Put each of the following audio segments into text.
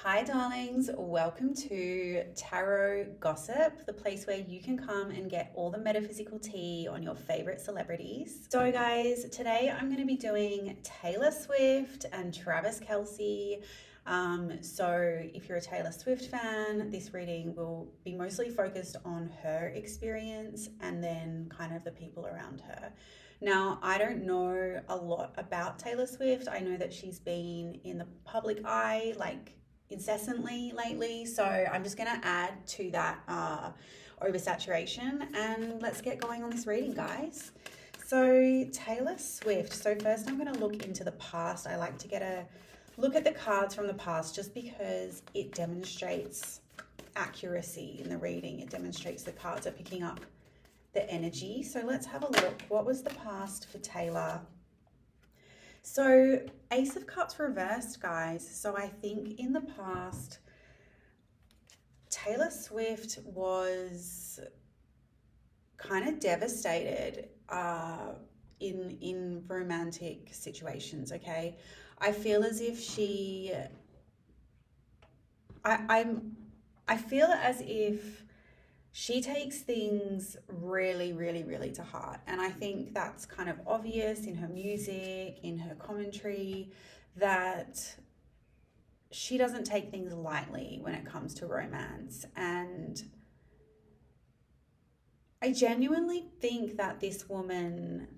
Hi, darlings. Welcome to Tarot Gossip, the place where you can come and get all the metaphysical tea on your favorite celebrities. So, guys, today I'm going to be doing Taylor Swift and Travis Kelce. So, if you're a Taylor Swift fan, this reading will be mostly focused on her experience and then kind of the people around her. Now, I don't know a lot about Taylor Swift. I know that she's been in the public eye, like incessantly lately, so I'm just going to add to that oversaturation, and let's get going on this reading, guys. So Taylor Swift, so first I'm going to look into the past. I like to get a look at the cards from the past just because it demonstrates accuracy in the reading. It demonstrates the cards are picking up the energy. So let's have a look. What was the past for Taylor? So Ace of Cups reversed, guys. So I think in the past, Taylor Swift was kind of devastated in romantic situations, okay? I feel as if I feel as if she takes things really, really, really to heart. And I think that's kind of obvious in her music, in her commentary, that she doesn't take things lightly when it comes to romance. And I genuinely think that this woman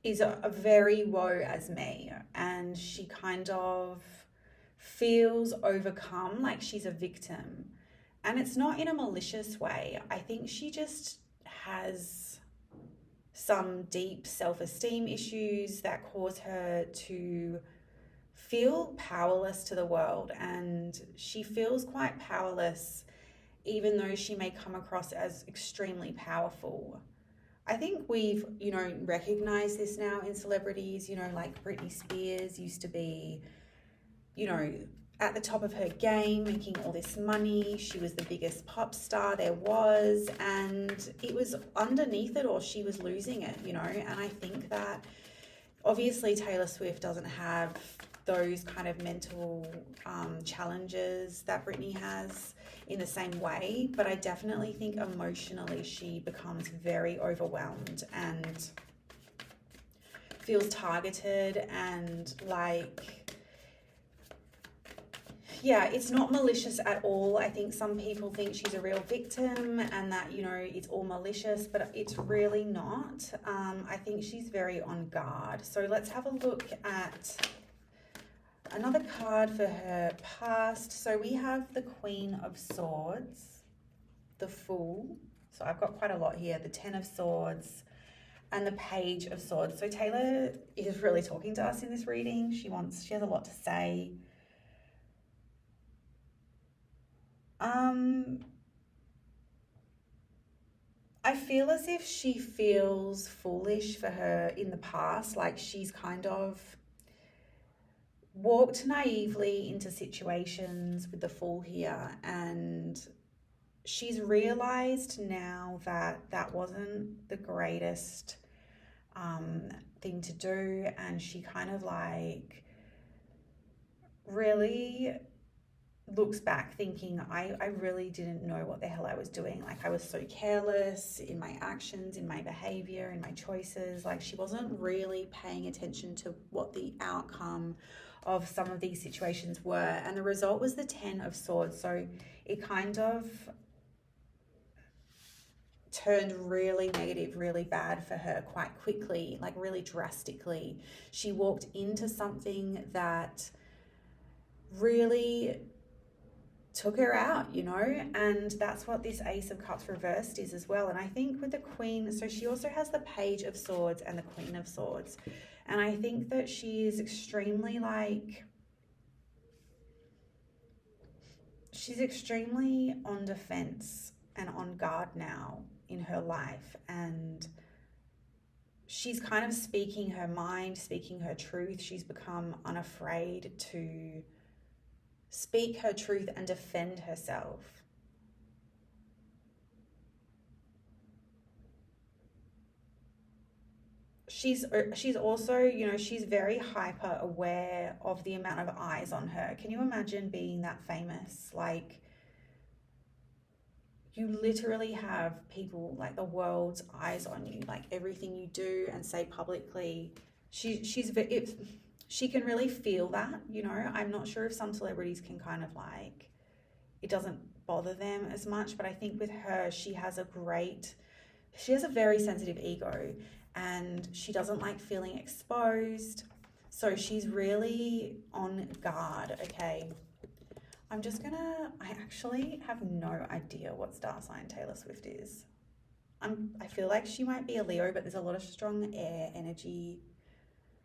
is a very woe as me, and she kind of feels overcome, like she's a victim. And it's not in a malicious way. I think she just has some deep self-esteem issues that cause her to feel powerless to the world. And she feels quite powerless, even though she may come across as extremely powerful. I think we've, recognized this now in celebrities, like Britney Spears used to be, at the top of her game, making all this money. She was the biggest pop star there was, and it was underneath it all, she was losing it, and I think that obviously Taylor Swift doesn't have those kind of mental challenges that Britney has in the same way, but I definitely think emotionally she becomes very overwhelmed and feels targeted, and it's not malicious at all. I think some people think she's a real victim and that, it's all malicious, but it's really not. I think she's very on guard. So let's have a look at another card for her past. So we have the Queen of Swords, the Fool. So I've got quite a lot here. The Ten of Swords and the Page of Swords. So Taylor is really talking to us in this reading. She has a lot to say. I feel as if she feels foolish for her in the past, like she's kind of walked naively into situations with the Fool here, and she's realized now that that wasn't the greatest thing to do, and she kind of really looks back thinking, I really didn't know what the hell I was doing. Like, I was so careless in my actions, in my behavior, in my choices. Like, she wasn't really paying attention to what the outcome of some of these situations were. And the result was the Ten of Swords. So it kind of turned really negative, really bad for her quite quickly, like really drastically. She walked into something that really took her out, and that's what this Ace of Cups reversed is as well. And I think with the Queen, so she also has the Page of Swords and the Queen of Swords, and I think that she is extremely she's extremely on defense and on guard now in her life, and she's kind of speaking her mind, speaking her truth. She's become unafraid to speak her truth and defend herself. she's also, you know, she's very hyper aware of the amount of eyes on her. Can you imagine being that famous? Like, you literally have people, like the world's eyes on you, like everything you do and say publicly. She can really feel that, you know. I'm not sure if some celebrities can kind of like, it doesn't bother them as much, but I think with her, she has a very sensitive ego, and she doesn't like feeling exposed. So she's really on guard, okay? I actually have no idea what star sign Taylor Swift is. I feel like she might be a Leo, but there's a lot of strong air energy.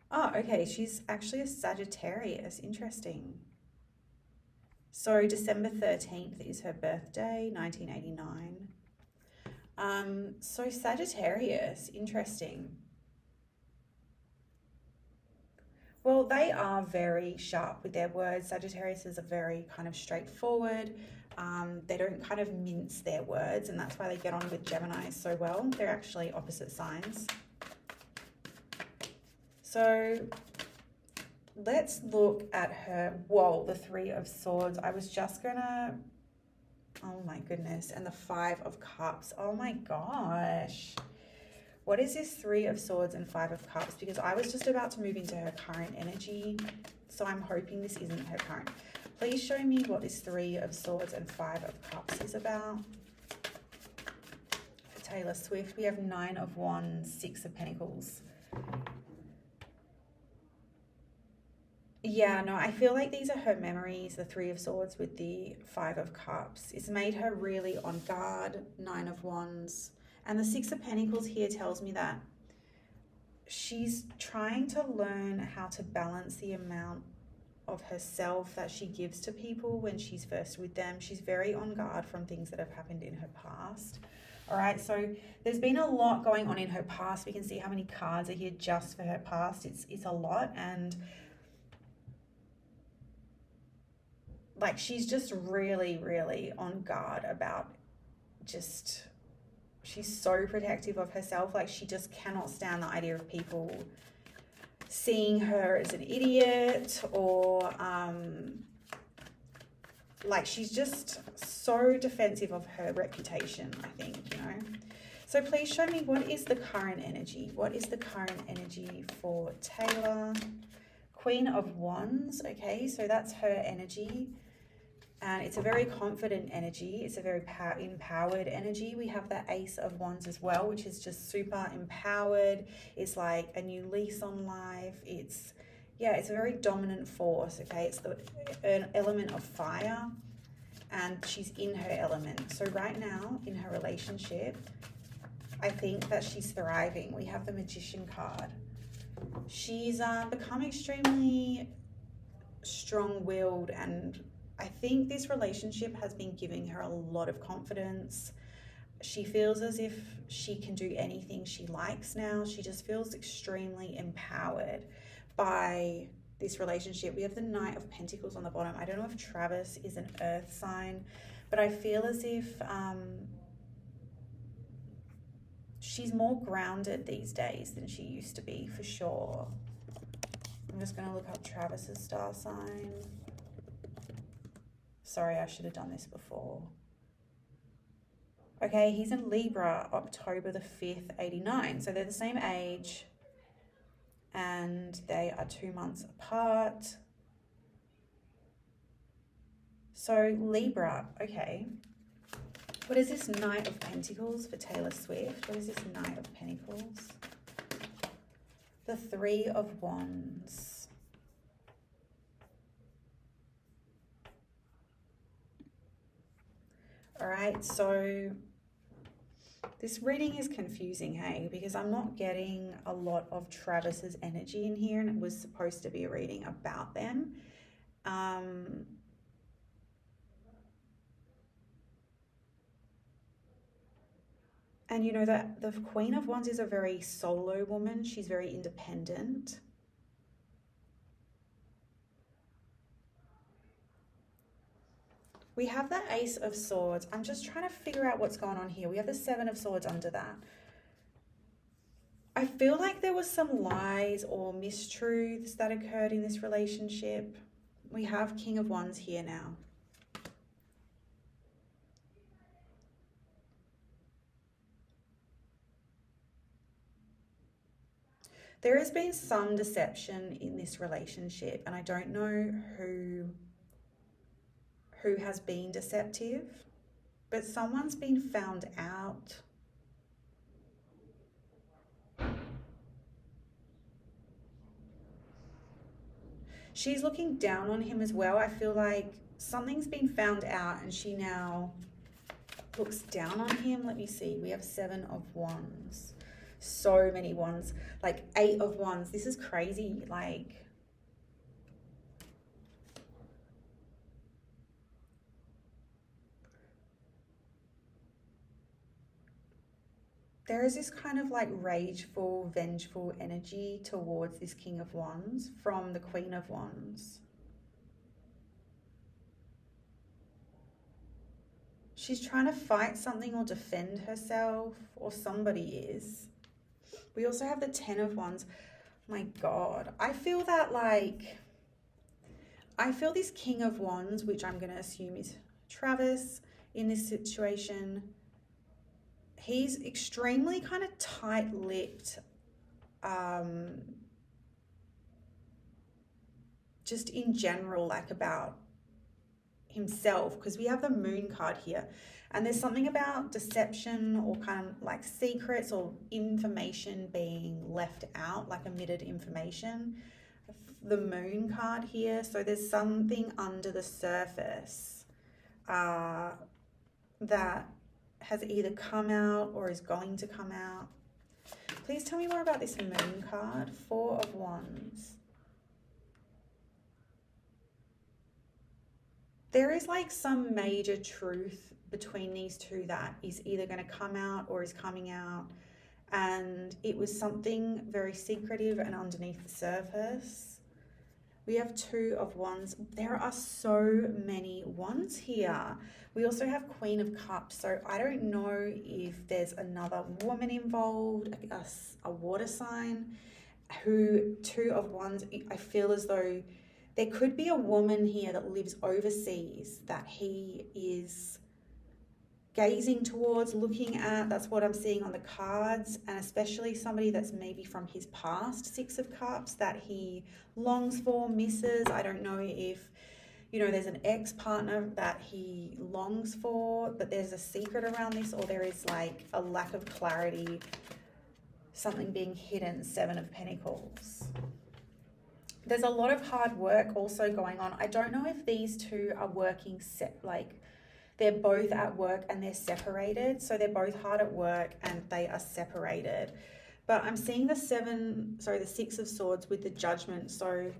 Oh, okay, she's actually a Sagittarius. Interesting. So December 13th is her birthday, 1989. So Sagittarius, interesting. Well, they are very sharp with their words. Sagittarius is a very kind of straightforward. They don't kind of mince their words, and that's why they get on with Gemini so well. They're actually opposite signs. So let's look at her. Whoa, the Three of Swords. I was just gonna, oh my goodness, and the Five of Cups. Oh my gosh. What is this Three of Swords and Five of Cups? Because I was just about to move into her current energy, so I'm hoping this isn't her current. Please show me what this Three of Swords and Five of Cups is about. For Taylor Swift, we have Nine of Wands, Six of Pentacles. Yeah, no, I feel like these are her memories, the Three of Swords with the Five of Cups. It's made her really on guard, Nine of Wands. And the Six of Pentacles here tells me that she's trying to learn how to balance the amount of herself that she gives to people when she's first with them. She's very on guard from things that have happened in her past. All right, so there's been a lot going on in her past. We can see how many cards are here just for her past. It's a lot, and like she's just really, really on guard about just, she's so protective of herself. Like she just cannot stand the idea of people seeing her as an idiot, or like she's just so defensive of her reputation, I think, you know. So please show me, what is the current energy? What is the current energy for Taylor? Queen of Wands, okay, so that's her energy. And it's a very confident energy. It's a very empowered energy. We have the Ace of Wands as well, which is just super empowered. It's like a new lease on life. It's a very dominant force, okay? It's an element of fire, and she's in her element. So right now, in her relationship, I think that she's thriving. We have the Magician card. She's become extremely strong-willed, and I think this relationship has been giving her a lot of confidence. She feels as if she can do anything she likes now. She just feels extremely empowered by this relationship. We have the Knight of Pentacles on the bottom. I don't know if Travis is an earth sign, but I feel as if she's more grounded these days than she used to be, for sure. I'm just going to look up Travis's star sign. Sorry, I should have done this before. Okay, he's in Libra, October the 5th, 89. So they're the same age, and they are 2 months apart. So Libra, okay. What is this Knight of Pentacles for Taylor Swift? What is this Knight of Pentacles? The Three of Wands. All right, so this reading is confusing, hey, because I'm not getting a lot of Travis's energy in here, and it was supposed to be a reading about them. And you know that the Queen of Wands is a very solo woman. She's very independent. We have the Ace of Swords. I'm just trying to figure out what's going on here. We have the Seven of Swords under that. I feel like there was some lies or mistruths that occurred in this relationship. We have King of Wands here now. There has been some deception in this relationship, and I don't know who has been deceptive, but someone's been found out. She's looking down on him as well. I feel like something's been found out and she now looks down on him. Let me see. We have 7 of Wands. So many wands. Like 8 of Wands. This is crazy. Like, there is this kind of like rageful, vengeful energy towards this King of Wands from the Queen of Wands. She's trying to fight something or defend herself, or somebody is. We also have the 10 of Wands. My God, I feel that like, I feel this King of Wands, which I'm going to assume is Travis in this situation, he's extremely kind of tight-lipped, just in general, like about himself, because we have the Moon card here, and there's something about deception or kind of like secrets or information being left out, like omitted information. The Moon card here, so there's something under the surface that has either come out or is going to come out. Please tell me more about this Moon card. 4 of Wands. There is like some major truth between these two that is either going to come out or is coming out, and it was something very secretive and underneath the surface. We have 2 of Wands. There are so many wands here. We also have Queen of Cups. So I don't know if there's another woman involved, a water sign, who 2 of Wands. I feel as though there could be a woman here that lives overseas that he is gazing towards, looking at. That's what I'm seeing on the cards, and especially somebody that's maybe from his past, 6 of Cups, that he longs for, misses. I don't know if, you know, there's an ex-partner that he longs for, but there's a secret around this, or there is like a lack of clarity, something being hidden. 7 of Pentacles. There's a lot of hard work also going on. I don't know if these two are working they're both at work and they're separated. So they're both hard at work and they are separated. But I'm seeing the 6 of Swords with the Judgment. So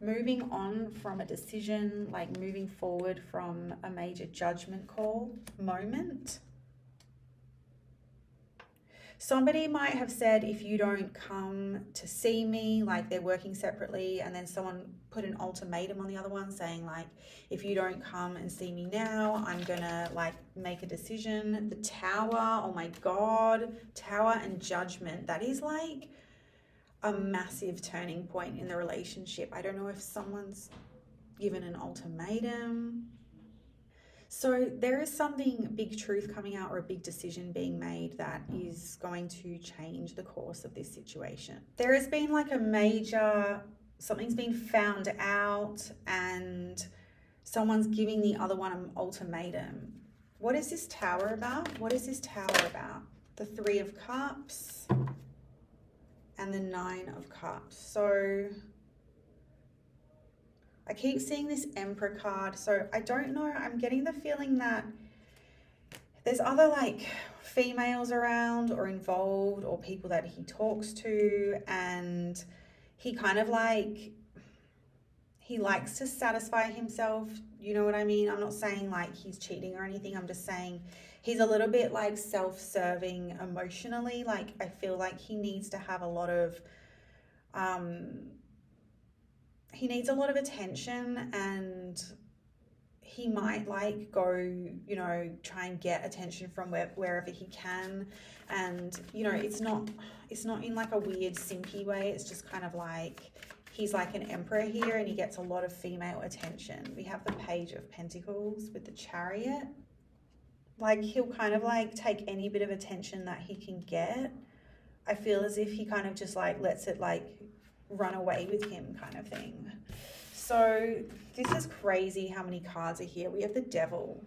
moving on from a decision, like moving forward from a major judgment call moment. Somebody might have said, if you don't come to see me, like they're working separately, and then someone put an ultimatum on the other one saying like, if you don't come and see me now, I'm gonna like make a decision. The Tower, oh my God, Tower and Judgment. That is like a massive turning point in the relationship. I don't know if someone's given an ultimatum. So there is something, big truth coming out or a big decision being made that is going to change the course of this situation. There has been like a major, something's been found out and someone's giving the other one an ultimatum. What is this Tower about? What is this Tower about? The 3 of Cups and the 9 of Cups. So I keep seeing this Emperor card, so I don't know. I'm getting the feeling that there's other like females around or involved, or people that he talks to, and he kind of like, he likes to satisfy himself. You know what I mean? I'm not saying like he's cheating or anything. I'm just saying he's a little bit like self-serving emotionally. Like I feel like he needs to have a lot of he needs a lot of attention, and he might like go, you know, try and get attention from wherever he can. And, you know, it's not in like a weird simpy way. It's just kind of like, he's like an emperor here and he gets a lot of female attention. We have the Page of Pentacles with the Chariot. Like, he'll kind of like take any bit of attention that he can get. I feel as if he kind of just like lets it like run away with him kind of thing. So this is crazy how many cards are here. We have the Devil.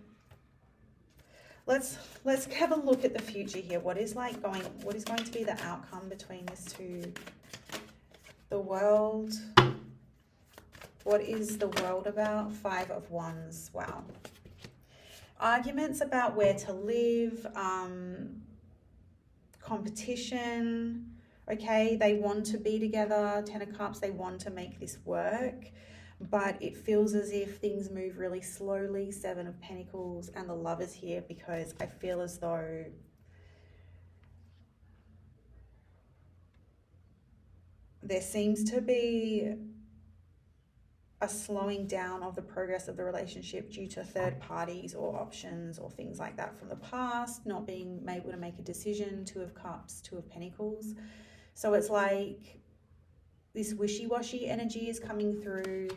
Let's have a look at the future here. What is going to be the outcome between these two? The World. What is the World about? Five of Wands. Wow. Arguments about where to live, competition. Okay, they want to be together. Ten of Cups, they want to make this work, but it feels as if things move really slowly. Seven of Pentacles and the Lovers here, because I feel as though there seems to be a slowing down of the progress of the relationship due to third parties or options or things like that from the past, not being able to make a decision. Two of Cups, Two of Pentacles. So it's like this wishy-washy energy is coming through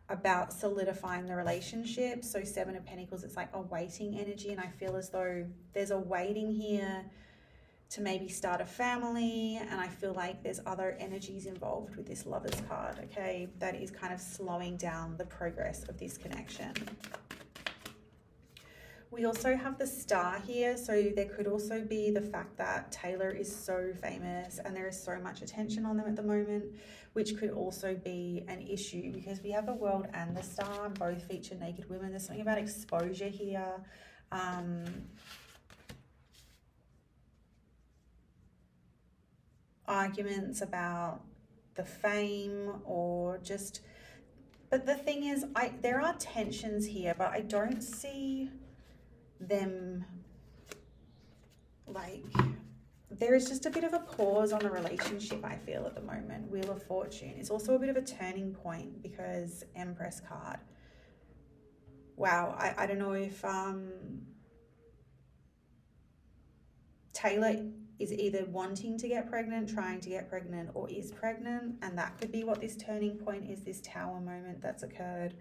about solidifying the relationship. So Seven of Pentacles, it's like a waiting energy, and I feel as though there's a waiting here to maybe start a family, and I feel like there's other energies involved with this Lovers card, okay? That is kind of slowing down the progress of this connection. We also have the Star here, so there could also be the fact that Taylor is so famous and there is so much attention on them at the moment, which could also be an issue because we have the World and the Star, both feature naked women. There's something about exposure here. Arguments about the fame or just, but the thing is, there are tensions here, but I don't see them, like, there is just a bit of a pause on the relationship, I feel, at the moment. Wheel of Fortune. It's also a bit of a turning point because Empress card. Wow, I don't know if Taylor is either wanting to get pregnant, trying to get pregnant, or is pregnant, and that could be what this turning point is, this Tower moment that's occurred.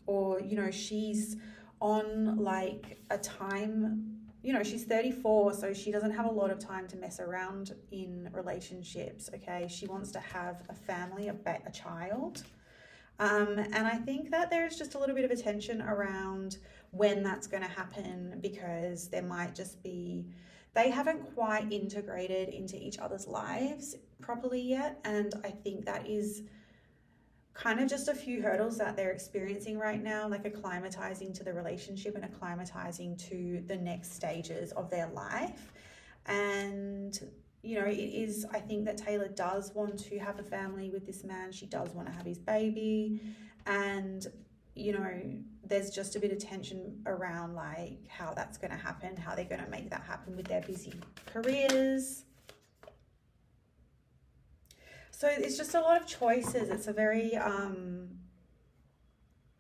Or, you know, she's on like a time, you know, she's 34, so she doesn't have a lot of time to mess around in relationships, okay? She wants to have a family, a child. And I think that there's just a little bit of a tension around when that's going to happen, because there might just be, they haven't quite integrated into each other's lives properly yet. And I think that is kind of just a few hurdles that they're experiencing right now, like acclimatizing to the relationship and acclimatizing to the next stages of their life. And, you know, it is, I think that Taylor does want to have a family with this man. She does want to have his baby. And, you know, there's just a bit of tension around like how that's going to happen, how they're going to make that happen with their busy careers. So it's just a lot of choices. It's a very,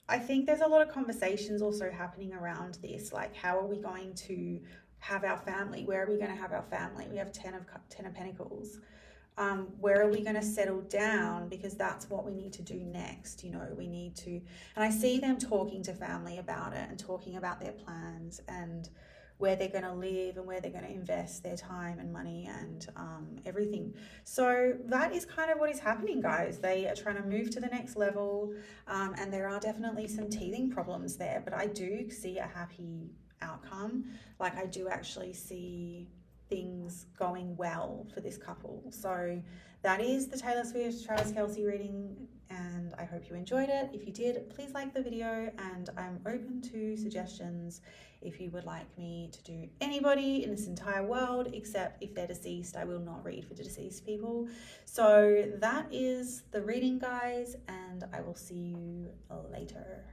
I think there's a lot of conversations also happening around this. Like, how are we going to have our family? Where are we going to have our family? We have Ten of Pentacles. Where are we going to settle down? Because that's what we need to do next. You know, we need to, and I see them talking to family about it and talking about their plans and where they're going to live and where they're going to invest their time and money and everything. So that is kind of what is happening, guys. They are trying to move to the next level, and there are definitely some teething problems there, but I do see a happy outcome. Like, I do actually see things going well for this couple. So that is the Taylor Swift Travis Kelce reading, and I hope you enjoyed it. If you did, please like the video, and I'm open to suggestions if you would like me to do anybody in this entire world, except if they're deceased. I will not read for deceased people. So that is the reading, guys, and I will see you later.